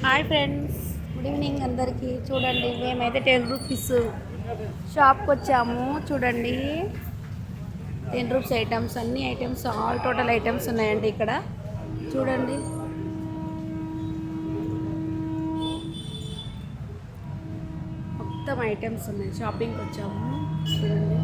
Hi friends, good evening అందరికీ. చూడండి, మేమైతే 10 రూపీస్ షాప్కి వచ్చాము. చూడండి, 10 రూపీస్ ఐటమ్స్, అన్ని ఐటమ్స్, ఆల్ టోటల్ ఐటమ్స్ ఉన్నాయండి ఇక్కడ. చూడండి, మొత్తం ఐటమ్స్ ఉన్నాయి. షాపింగ్కి వచ్చాము. చూడండి,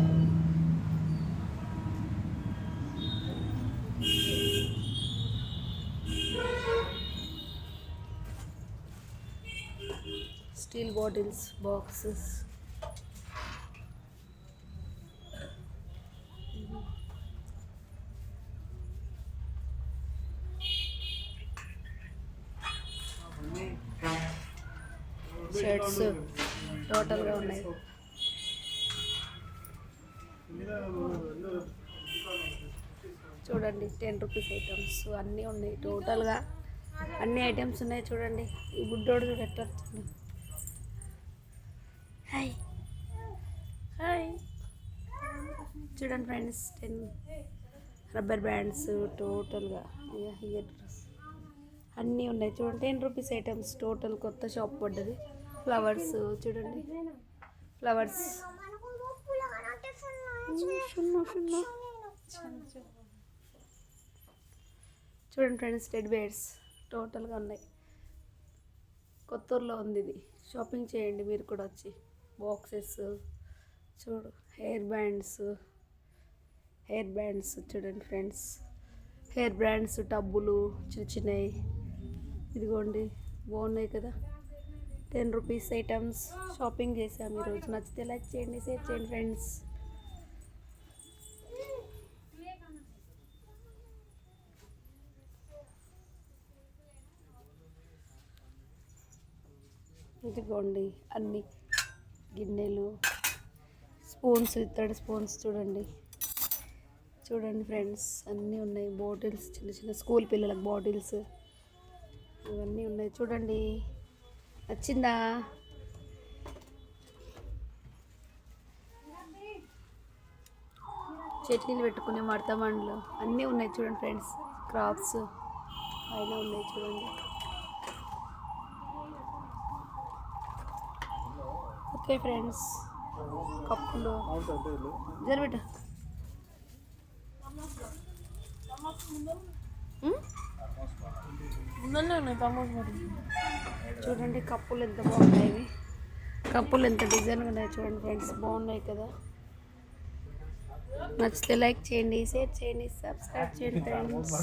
స్టీల్ బాటిల్స్, బాక్సెస్, షర్ట్స్ టోటల్గా ఉన్నాయి. చూడండి, 10 రూపీస్ ఐటమ్స్ అన్నీ ఉన్నాయి. టోటల్గా అన్ని ఐటమ్స్ ఉన్నాయి. చూడండి, ఈ బుడ్డోడు చూడ ఎట్లా వచ్చింది. హాయ్ హాయ్, చూడండి ఫ్రెండ్స్, 10 రబ్బర్ బ్యాండ్స్ టోటల్గా ఇయర్ డ్రెస్ అన్నీ ఉన్నాయి. చూడండి, 10 రూపీస్ ఐటమ్స్ టోటల్. కొత్త షాప్ పడ్డది. ఫ్లవర్స్ చూడండి, ఫ్లవర్స్ చూడండి ఫ్రెండ్స్, టెడ్ బేర్స్ టోటల్గా ఉన్నాయి. కొత్తూరులో ఉంది ఇది. షాపింగ్ చేయండి మీరు కూడా వచ్చి. బాక్సెస్ చూడు, హెయిర్ బ్యాండ్స్ చూడండి ఫ్రెండ్స్, హెయిర్ బ్యాండ్స్, టబ్బులు చిన్న చిన్నవి. ఇదిగోండి, బాగున్నాయి కదా. 10 రూపీస్ ఐటమ్స్ షాపింగ్ చేసాము ఈరోజు. నచ్చితే లైక్ చేయండి, షేర్ చేయండి ఫ్రెండ్స్. ఇదిగోండి, అన్ని గిన్నెలు, స్పూన్స్, ఇత్తడి స్పూన్స్ చూడండి. చూడండి ఫ్రెండ్స్, అన్నీ ఉన్నాయి. బాటిల్స్, చిన్న చిన్న స్కూల్ పిల్లలకు బాటిల్స్ ఇవన్నీ ఉన్నాయి. చూడండి, నచ్చిందా? చట్నీలు పెట్టుకునే మడతమండలు అన్నీ ఉన్నాయి. చూడండి ఫ్రెండ్స్, క్రాఫ్ట్స్ పైన ఉన్నాయి. చూడండి, ఓకే ఫ్రెండ్స్. కప్పులు జరబెట్ట. చూడండి, కప్పులు ఎంత బాగున్నాయి. కప్పులు ఎంత డిజైన్గా ఉన్నాయి. చూడండి ఫ్రెండ్స్, బాగున్నాయి కదా. నచ్చితే లైక్ చేయండి, షేర్ చేయండి, సబ్స్క్రైబ్ చేయండి ఫ్రెండ్స్.